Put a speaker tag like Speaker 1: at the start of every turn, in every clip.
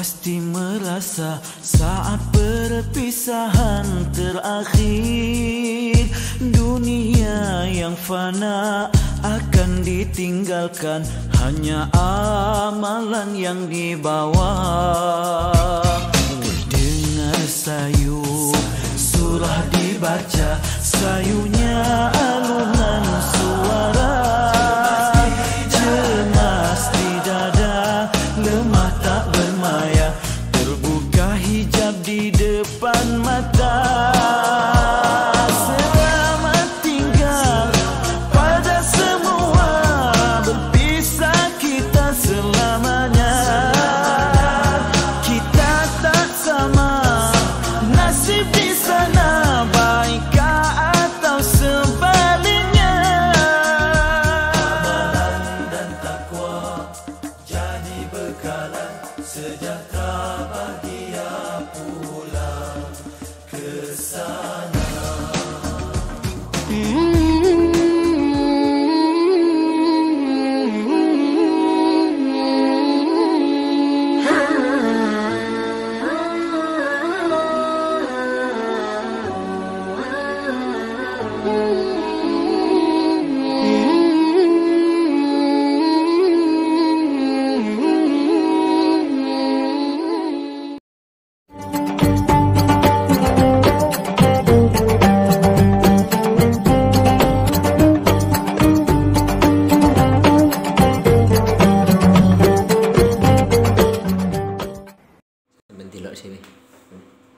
Speaker 1: Pasti merasa saat perpisahan terakhir, dunia yang fana akan ditinggalkan, hanya amalan yang dibawa. Dengar sayu surah dibaca, sayunya alunan suara, cemas di dada, lemah tak bermaya, terbuka hijab di depan mata. Selamat tinggal pada semua, berpisah kita selamanya. Kita tak sama nasib di sana, baikkah atau sebaliknya. Amalan dan takwa jadi bekalan, sejahtera bahagia pulang ke sana.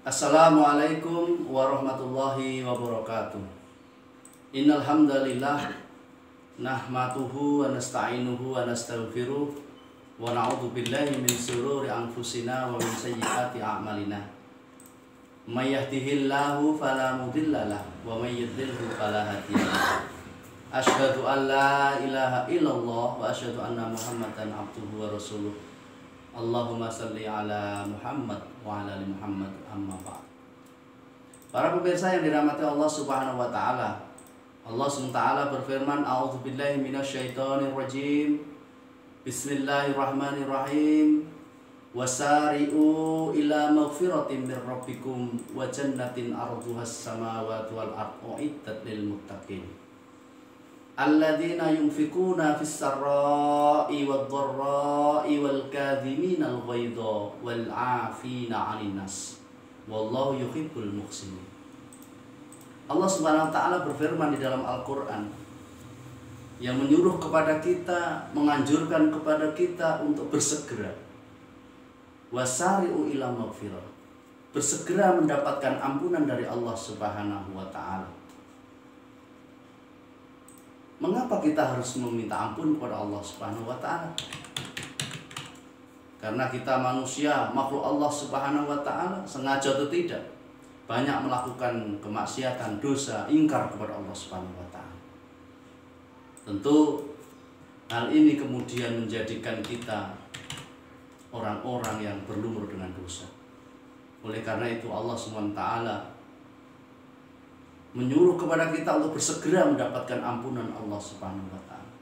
Speaker 2: Assalamualaikum warahmatullahi wabarakatuh. Innal hamdalillah nahmaduhu wa nasta'inuhu wa nastaghfiruh wa na'udzu billahi min shururi anfusina wa min sayyiati a'malina. May yahdihillahu fala mudilla lahu wa may yudlilhu fala hadiya lahu. Asyhadu an la ilaha illallah wa asyhadu anna Muhammadan abduhu wa rasuluh. Allahumma salli ala Muhammad wa ala ali Muhammad, amma ba'd. Para pemirsa yang dirahmati Allah Subhanahu wa taala. Allah Subhanahu wa taala berfirman, a'udzubillahi minasyaitonirrajim. Bismillahirrahmanirrahim. Wasari'u ila maghfiratin mir rabbikum wa jannatin 'arduhas samawati wal ardu uiddat lil muttaqin. Alladzina yunfikuna fis sarra'i wad dharra'i wal kadhimina al ghaidha wal 'afina 'anil nas. Wallahu yuhibbul muhsinin. Allah Subhanahu wa taala berfirman di dalam Al-Qur'an yang menyuruh kepada kita, menganjurkan kepada kita untuk bersegera. Wasari'u ila maghfirah. Bersegera mendapatkan ampunan dari Allah Subhanahu wa taala. Mengapa kita harus meminta ampun kepada Allah Subhanahu wa taala? Karena kita manusia, makhluk Allah Subhanahu wa taala, sengaja atau tidak, banyak melakukan kemaksiatan, dosa, ingkar kepada Allah Subhanahu wa taala. Tentu hal ini kemudian menjadikan kita orang-orang yang berlumur dengan dosa. Oleh karena itu Allah Subhanahu wa taala menyuruh kepada kita untuk bersegera mendapatkan ampunan Allah Subhanahu wa taala.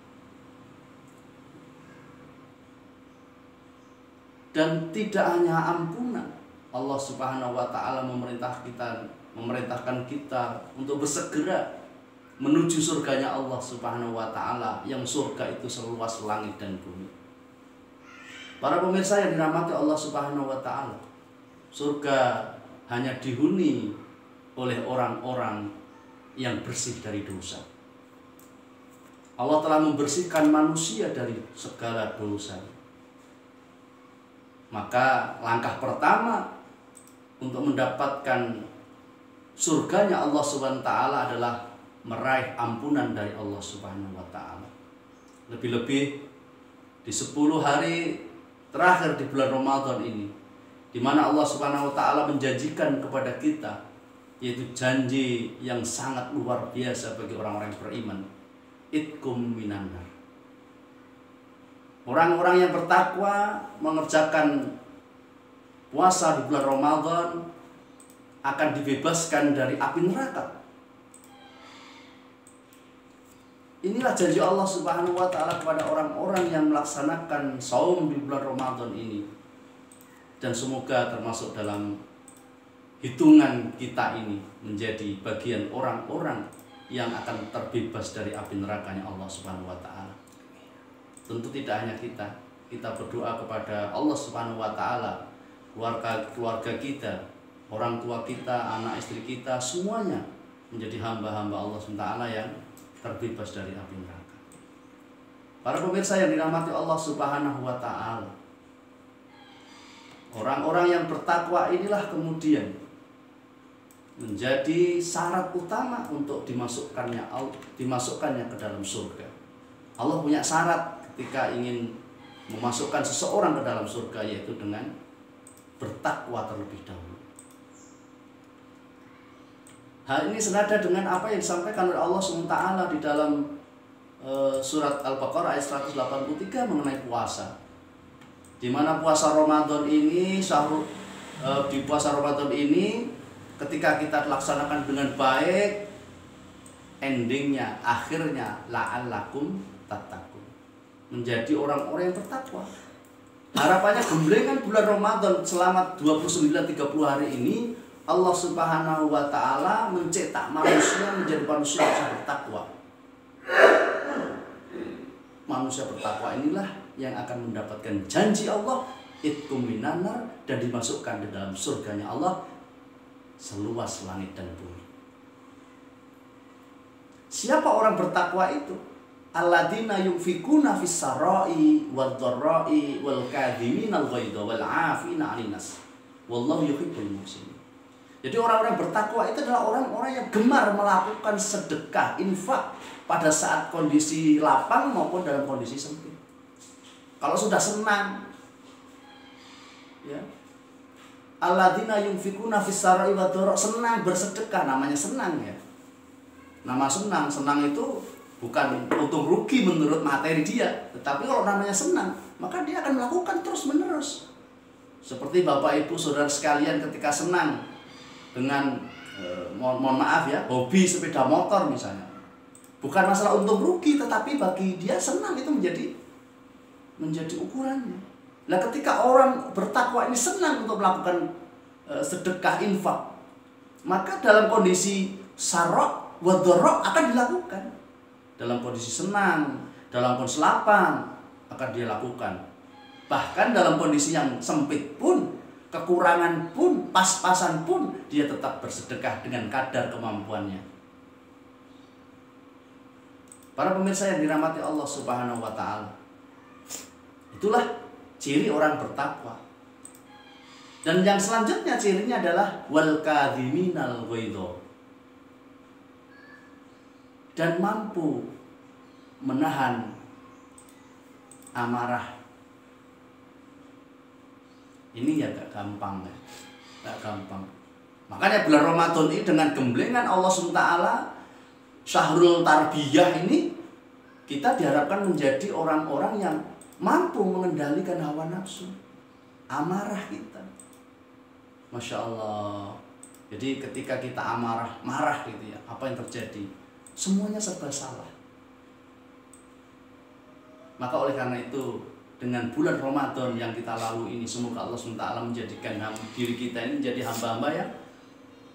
Speaker 2: Dan tidak hanya ampunan, Allah Subhanahu wa taala memerintahkan kita untuk bersegera menuju surganya Allah Subhanahu wa taala, yang surga itu seluas langit dan bumi. Para pemirsa yang dirahmati Allah Subhanahu wa taala, surga hanya dihuni oleh orang-orang yang bersih dari dosa. Allah telah membersihkan manusia dari segala dosa. Maka langkah pertama untuk mendapatkan surganya Allah Subhanahu wa taala adalah meraih ampunan dari Allah Subhanahu wa taala. Lebih-lebih di 10 hari terakhir di bulan Ramadan ini, di mana Allah Subhanahu wa taala menjanjikan kepada kita, yaitu janji yang sangat luar biasa bagi orang-orang yang beriman. Itkum minan nar. Orang-orang yang bertakwa mengerjakan puasa di bulan Ramadan akan dibebaskan dari api neraka. Inilah janji Allah Subhanahu wa taala kepada orang-orang yang melaksanakan saum di bulan Ramadan ini. dan semoga termasuk dalam hitungan kita ini menjadi bagian orang-orang yang akan terbebas dari api nerakanya Allah Subhanahu wa taala. Tentu tidak hanya kita berdoa kepada Allah Subhanahu wa taala, keluarga kita, orang tua kita, anak istri kita, semuanya menjadi hamba-hamba Allah Subhanahu wa taala yang terbebas dari api neraka. Para pemirsa yang dirahmati Allah Subhanahu wa taala, orang-orang yang bertakwa inilah kemudian menjadi syarat utama untuk dimasukkannya ke dalam surga. Allah punya syarat ketika ingin memasukkan seseorang ke dalam surga, yaitu dengan bertakwa terlebih dahulu. Hal ini senada dengan apa yang disampaikan oleh Allah SWT di dalam surat Al-Baqarah ayat 183 mengenai puasa. Di mana puasa Ramadan ini, di puasa Ramadan ini ketika kita laksanakan dengan baik, endingnya, akhirnya la'allakum tattaqun, menjadi orang-orang yang bertakwa. Harapannya gemblengan bulan Ramadan selama 29-30 hari ini, Allah Subhanahu wa taala mencetak manusia menjadi manusia yang bertakwa. Manusia bertakwa inilah yang akan mendapatkan janji Allah, itqum minan nar, dan dimasukkan di dalam surganya Allah seluas langit dan bumi. Siapa orang bertakwa itu? Alladzina yunfikuna fis sarai wad dharrai wal kadhiminal ghaidha wal 'afina 'anil nas wallahu yuhibbul muhsinin. Jadi orang-orang bertakwa itu adalah orang-orang yang gemar melakukan sedekah, infak pada saat kondisi lapang maupun dalam kondisi sempit. Kalau sudah senang, ya, alladzina yunfikuna fis sarai wad dharra, senang bersedekah, namanya senang ya. Nama senang itu bukan untung rugi menurut materi dia, tetapi kalau namanya senang, maka dia akan melakukan terus menerus. Seperti Bapak Ibu Saudara sekalian ketika senang dengan mohon maaf ya, hobi sepeda motor misalnya, bukan masalah untung rugi, tetapi bagi dia senang itu menjadi ukurannya. Nah, ketika orang bertakwa ini senang untuk melakukan sedekah, infak, maka dalam kondisi sarok wadorok akan dilakukan. Dalam kondisi senang, dalam kondisi lapang akan dia lakukan. Bahkan dalam kondisi yang sempit pun, kekurangan pun, pas-pasan pun, dia tetap bersedekah dengan kadar kemampuannya. Para pemirsa yang dirahmati Allah Subhanahu wa taala, itulah ciri orang bertakwa. Dan yang selanjutnya cirinya adalah wal kadhiminal ghaidha, dan mampu menahan amarah. Ini ya gak gampang ya, gak gampang. Makanya bulan Ramadan ini dengan gemblengan Allah SWT, Syahrul Tarbiyah ini, kita diharapkan menjadi orang-orang yang mampu mengendalikan hawa nafsu, amarah kita. Masya Allah. Jadi ketika kita marah gitu ya, apa yang terjadi? Semuanya serba salah. Maka oleh karena itu, dengan bulan Ramadan yang kita lalui ini, semoga Allah SWT menjadikan diri kita ini menjadi hamba-hamba yang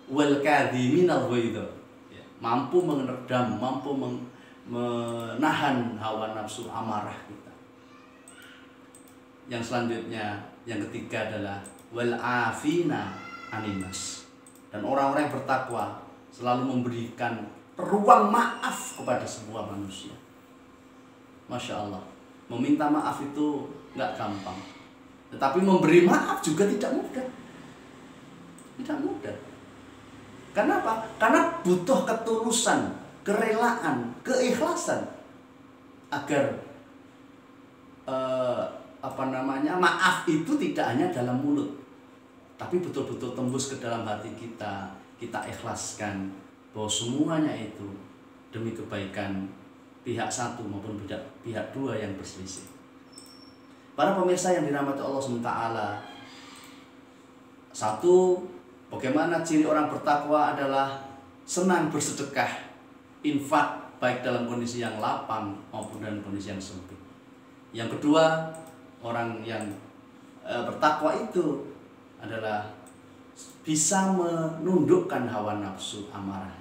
Speaker 2: wal kadhiminal ghaidha, ya, mampu meredam, mampu menahan hawa nafsu amarah kita. Yang selanjutnya, yang ketiga adalah wal afina 'anil nas, dan orang-orang yang bertakwa selalu memberikan ruang maaf kepada sebuah manusia. Masya Allah, meminta maaf itu nggak gampang, tetapi memberi maaf juga tidak mudah. Tidak mudah. Kenapa? Karena butuh ketulusan, kerelaan, keikhlasan agar maaf itu tidak hanya dalam mulut, tapi betul-betul tembus ke dalam hati kita. Kita ikhlaskan bahwa semuanya itu demi kebaikan pihak satu maupun pihak dua yang berselisih. Para pemirsa yang dirahmati Allah SWT, satu, bagaimana ciri orang bertakwa adalah senang bersedekah, infak, baik dalam kondisi yang lapang maupun dalam kondisi yang sempit. Yang kedua, orang yang bertakwa itu adalah bisa menundukkan hawa nafsu amarah.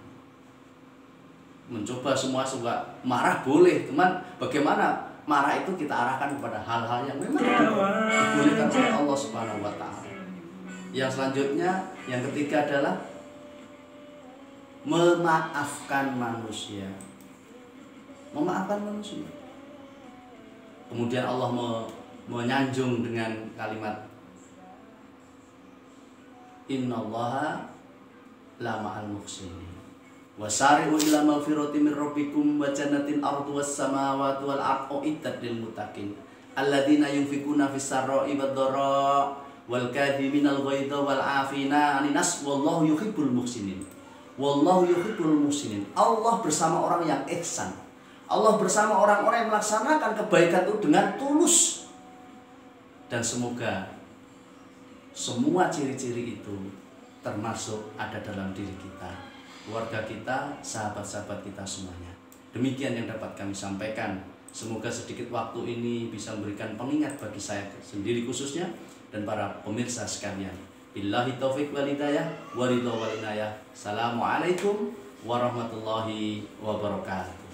Speaker 2: Mencoba semua suka marah boleh, teman. Bagaimana marah itu kita arahkan kepada hal-hal yang memang dibolehkan oleh Allah Subhanahu wa taala. Yang selanjutnya, yang ketiga adalah memaafkan manusia. Memaafkan manusia. Kemudian Allah menyanjung dengan kalimat innallaha la ma'al muhsinin. Wasari'u ila magfirati min rabbikum wa jannatin arduha as-samawati wal ardu uiddat lil muttaqin alladzina yunfikuna fis sarra'i wad dharra wal kadhiminal ghaidha wal 'afina 'anil nas wallahu yuhibbul muhsinin. Wallahu yuhibbul muhsinin. Allah bersama orang yang ihsan. Allah bersama orang-orang yang melaksanakan kebaikan itu dengan tulus. Dan semoga semua ciri-ciri itu termasuk ada dalam diri kita, keluarga kita, sahabat-sahabat kita semuanya. Demikian yang dapat kami sampaikan. Semoga sedikit waktu ini bisa memberikan pengingat bagi saya sendiri khususnya dan para pemirsa sekalian. Billahi taufiq wal hidayah wa ridha wal inayah. Assalamualaikum warahmatullahi wabarakatuh.